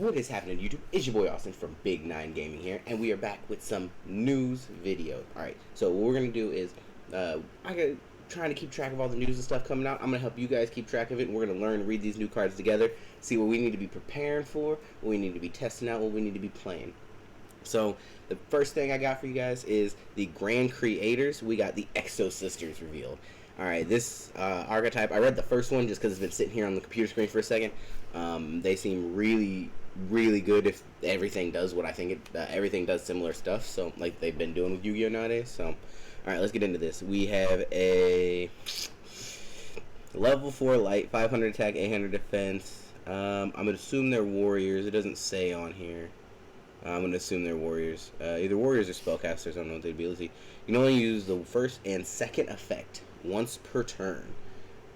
What is happening, YouTube? It's your boy Austin from Big 9 Gaming here, and we are back with some news video. Alright, so what we're going to do is, trying to keep track of all the news and stuff coming out. I'm going to help you guys keep track of it, and we're going to learn and read these new cards together, see what we need to be preparing for, what we need to be testing out, what we need to be playing. So, the first thing I got for you guys is the Grand Creators. We got the Exo Sisters Revealed. Alright, this archetype, I read the first one just because it's been sitting here on the computer screen for a second. They seem really good if everything does what I think it, everything does similar stuff, so like they've been doing with Yu-Gi-Oh! Nowadays. So, alright, let's get into this. We have a level 4 light, 500 attack, 800 defense. I'm going to assume they're warriors. It doesn't say on here. I'm going to assume they're warriors. Either warriors or spellcasters. I don't know what they'd be. Let's see. You can only use the first and second effect once per turn.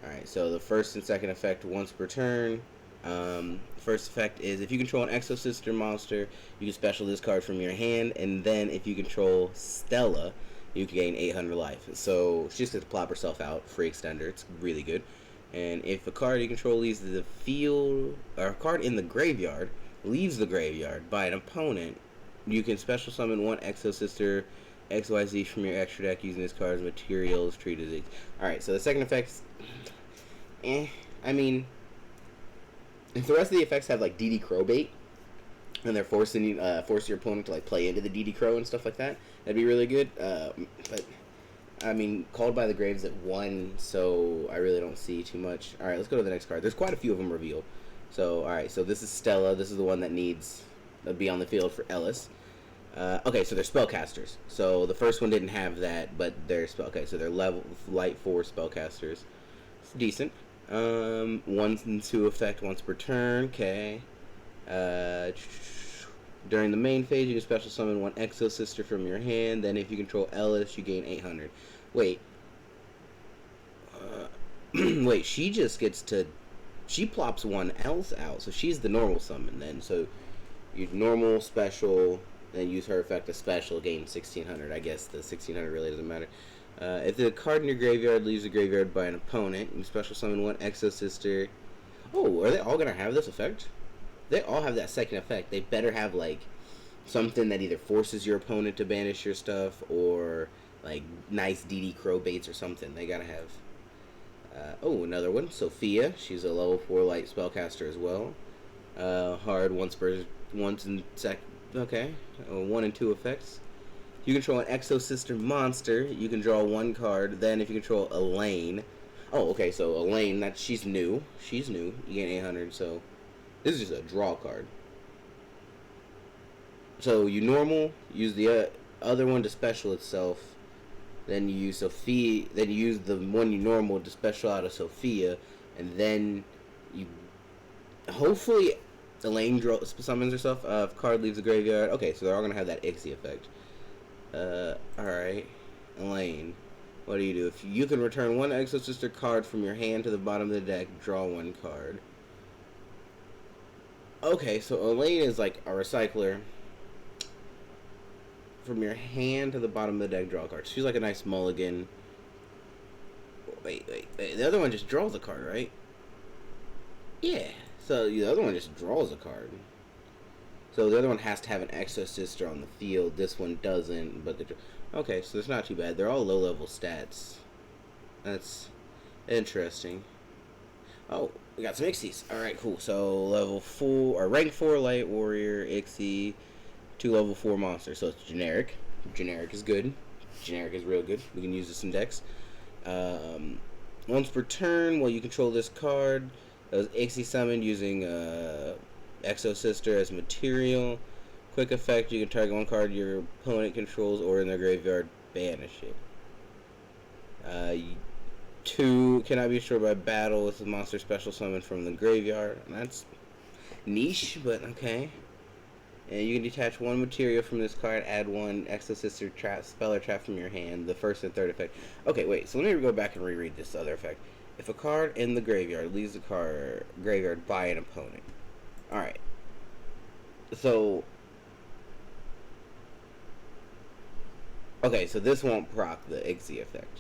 Alright, so the first and second effect once per turn. First effect is if you control an Exo Sister monster, you can special this card from your hand, and then if you control Stella, you can gain 800 life. So she's just going to plop herself out, free extender. It's really good. And if a card you control leaves the field, or a card in the graveyard leaves the graveyard by an opponent, you can special summon one Exo Sister XYZ from your extra deck using this card's materials treated as. Alright, so the second effect's I mean, if the rest of the effects have like DD Crow bait, and they're forcing your opponent to like play into the DD Crow and stuff like that, that'd be really good. But I mean, Called by the Graves at 1, so I really don't see too much. All right, let's go to the next card. There's quite a few of them revealed. So all right, so this is Stella. This is the one that needs to be on the field for Ellis. Okay, so they're spellcasters. So the first one didn't have that, but they're okay. So they're level light 4 spellcasters. It's decent. 1 and 2 effect once per turn. Okay. During the main phase, you can special summon one Exo Sister from your hand. Then, if you control Ellis, you gain 800. Wait. Wait. She just gets to. She plops one else out, so she's the normal summon then. So, you normal special, then use her effect as special, gain 1600. I guess the 1600 really doesn't matter. If the card in your graveyard leaves the graveyard by an opponent, you special summon one Exo Sister. Oh, are they all going to have this effect? They all have that second effect. They better have, like, something that either forces your opponent to banish your stuff or, like, nice DD Crow baits or something. They got to have. Oh, another one. Sophia. She's a level 4 light spellcaster as well. Hard once and sec. Okay. 1 and 2 effects. You control an Exo Sister monster, you can draw 1 card. Then if you control Elaine, oh, okay, so Elaine, she's new. She's new. You gain 800, so this is just a draw card. So you normal, use the other one to special itself. Then you use Sophia. Then you use the one you normal to special out of Sophia, and then you hopefully Elaine summons herself. If card leaves the graveyard, okay, so they're all gonna have that Ixie effect. Alright. Elaine, what do? If you can return 1 Exo Sister card from your hand to the bottom of the deck, draw 1 card. Okay, so Elaine is like a recycler. From your hand to the bottom of the deck, draw a card. She's like a nice mulligan. Wait. The other one just draws a card, right? Yeah. So the other one just draws a card. So the other one has to have an Exo Sister on the field. This one doesn't, but okay, so it's not too bad. They're all low-level stats. That's interesting. Oh, we got some Ixies. All right, cool. So level 4 or rank 4 light warrior Ixie, 2 level 4 monsters. So it's generic. Generic is good. Generic is real good. We can use this in decks. Once per turn, while you control this card, Ixie summoned using Exo Sister as material. Quick effect, you can target 1 card your opponent controls or in their graveyard, banish it. 2 cannot be destroyed by battle with the monster special summon from the graveyard. That's niche, but okay. And you can detach 1 material from this card, add 1 Exo Sister spell or trap from your hand, the first and third effect. Okay, wait, so let me go back and reread this other effect. If a card in the graveyard leaves the graveyard by an opponent. Alright. So. Okay, so this won't proc the Ixie effect.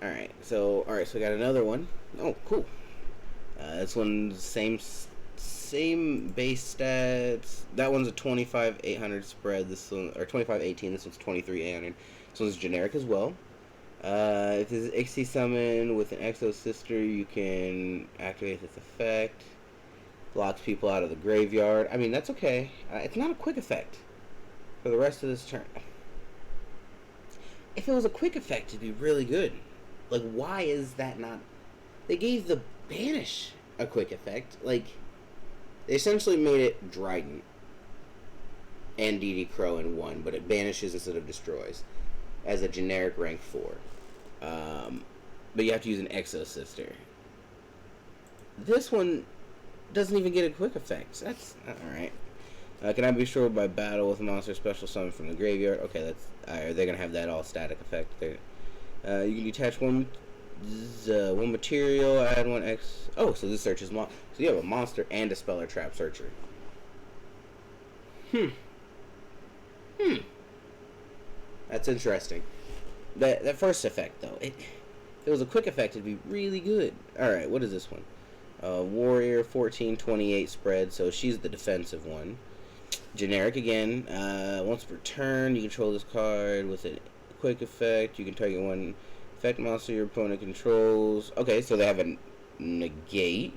Alright, so we got another one. Oh, cool. This one's same base stats. That one's a 25,800 spread. This one, or 25,18. This one's 23,800. This one's generic as well. If this is XC summon with an Exo Sister, you can activate this effect. Locks people out of the graveyard. I mean, that's okay. It's not a quick effect for the rest of this turn. If it was a quick effect, it'd be really good. Like, why is that not... They gave the Banish a quick effect. Like, they essentially made it Dryden and DD Crow in one, but it banishes instead of destroys as a generic rank 4. But you have to use an Exo Sister. This one doesn't even get a quick effect. That's alright. Can I be destroyed by battle with a monster special summon from the graveyard? Okay, that's they're gonna have that all static effect there. You can detach one material, add one X. Oh, so this searches so you have a monster and a spell or trap searcher. That's interesting. That first effect though, if it was a quick effect, it'd be really good. All right, what is this one? Warrior 1428 spread, so she's the defensive one. Generic again. Once per turn, you control this card with a quick effect. You can target one effect monster your opponent controls. Okay, so they have a negate.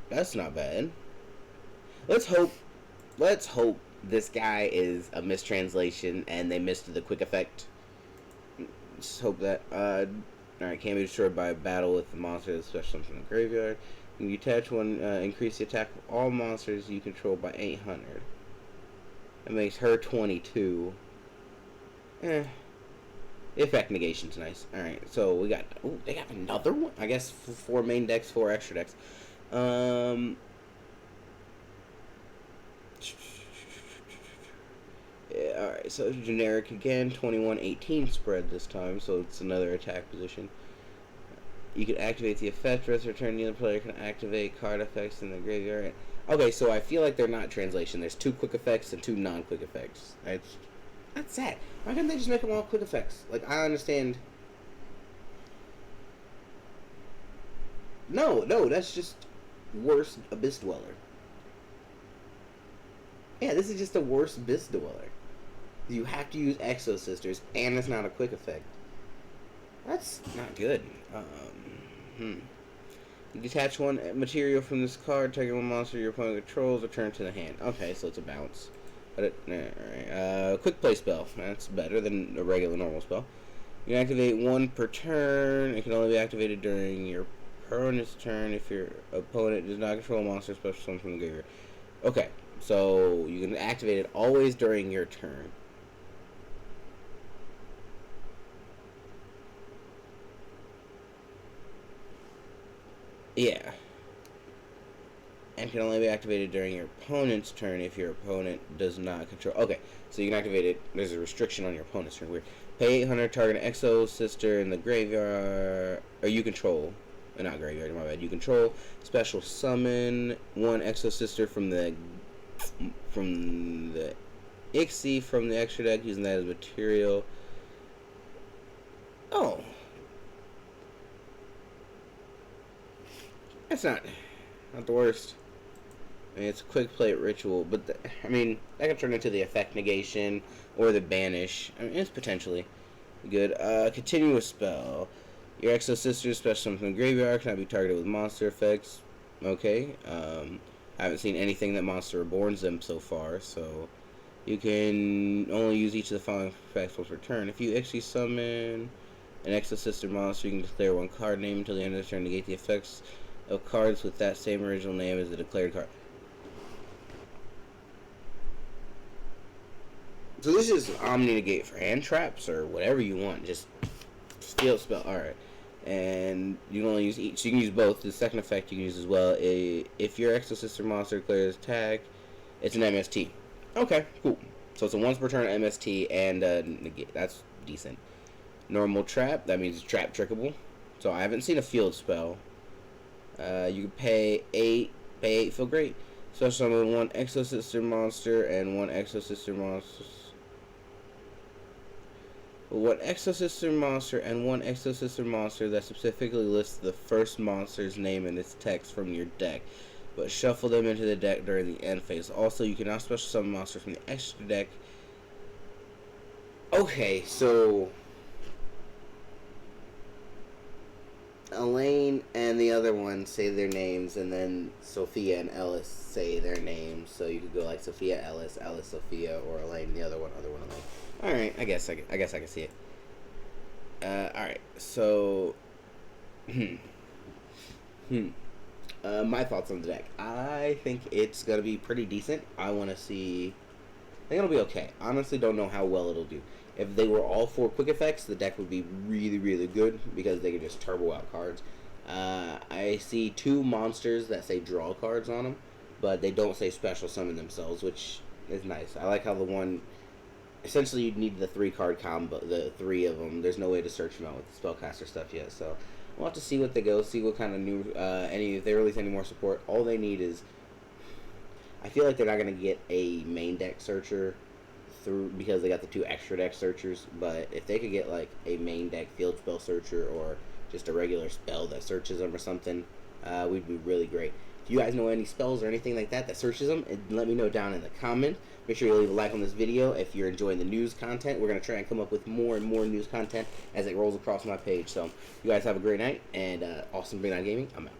That's not bad. Let's hope this guy is a mistranslation and they missed the quick effect. Just hope that. Alright, can't be destroyed by a battle with the monster that's special from the graveyard. You can detach one, increase the attack of all monsters you control by 800. That makes her 22. Effect negation's nice. Alright, so we got... Oh, they got another one? I guess 4 main decks, 4 extra decks. Yeah, alright, so generic again, 2118 spread this time, so it's another attack position. You can activate the effect, rest of turn, the other player can activate card effects in the graveyard. Okay, so I feel like they're not translation. There's 2 quick effects and 2 non-quick effects. That's sad. Why can't they just make them all quick effects? Like, I understand. No, that's just worse Abyss Dweller. Yeah, this is just a worse Abyss Dweller. You have to use Exo Sisters, and it's not a quick effect. That's not good. You detach one material from this card, target one monster your opponent controls, return to the hand. Okay, so it's a bounce. But alright. Quick play spell. That's better than a regular normal spell. You can activate 1 per turn. It can only be activated during your opponent's turn if your opponent does not control a monster special summon from the graveyard. Okay, so you can activate it always during your turn. Yeah. And can only be activated during your opponent's turn if your opponent does not control. Okay, so you can activate it. There's a restriction on your opponent's turn. Weird. Pay 800, target an Exo Sister in the graveyard. Or you control. Not graveyard, my bad. You control. Special summon 1 Exo Sister from the Ixie from the extra deck, using that as material. Oh. That's not the worst. I mean, it's a quick play ritual, but that can turn into the effect negation or the banish. I mean, it's potentially good. Continuous spell. Your Exo Sisters special summon from the graveyard cannot be targeted with monster effects. Okay. I haven't seen anything that monster reborns them so far, so you can only use each of the following effects once per turn. If you Exo summon an Exo Sister monster, you can declare 1 card name until the end of the turn to negate the effects of cards with that same original name as the declared card. So this is Omni Negate for hand traps or whatever you want. Just steal spell. Alright. And you can only use each. So you can use both. The second effect you can use as well. If your Exo Sister monster declares attack, it's an MST. Okay, cool. So it's a once per turn MST and negate. That's decent. Normal trap. That means trap trickable. So I haven't seen a field spell. You can pay 8. Pay 8, feel great. So summon 1 Exo Sister monster and 1 Exo Sister monster. 1 Exo Sister monster and 1 Exo Sister monster that specifically lists the first monster's name in its text from your deck. but shuffle them into the deck during the end phase. Also, you can now special summon monsters from the extra deck. Okay, so Elaine and the other one say their names, and then Sophia and Ellis say their names. So you could go like Sophia Ellis, Ellis Sophia, or Elaine the other one Elaine. All right, I guess I can see it. All right, so my thoughts on the deck. I think it's gonna be pretty decent. I want to see. I think it'll be okay. Honestly, don't know how well it'll do. If they were all 4 quick effects, the deck would be really, really good because they could just turbo out cards. I see 2 monsters that say draw cards on them, but they don't say special summon themselves, which is nice. I like how the one. Essentially, you'd need the 3-card combo, the 3 of them. There's no way to search them out with the spellcaster stuff yet, so we'll have to see what they go, see what kind of new, if they release any more support. All they need is. I feel like they're not going to get a main deck searcher through because they got the 2 extra deck searchers, but if they could get like a main deck field spell searcher or just a regular spell that searches them or something, we'd be really great. If you guys know any spells or anything like that searches them, let me know down in the comments. Make sure you leave a like on this video if you're enjoying the news content. We're going to try and come up with more and more news content as it rolls across my page. So you guys have a great night, and awesome Big Night Gaming. I'm out.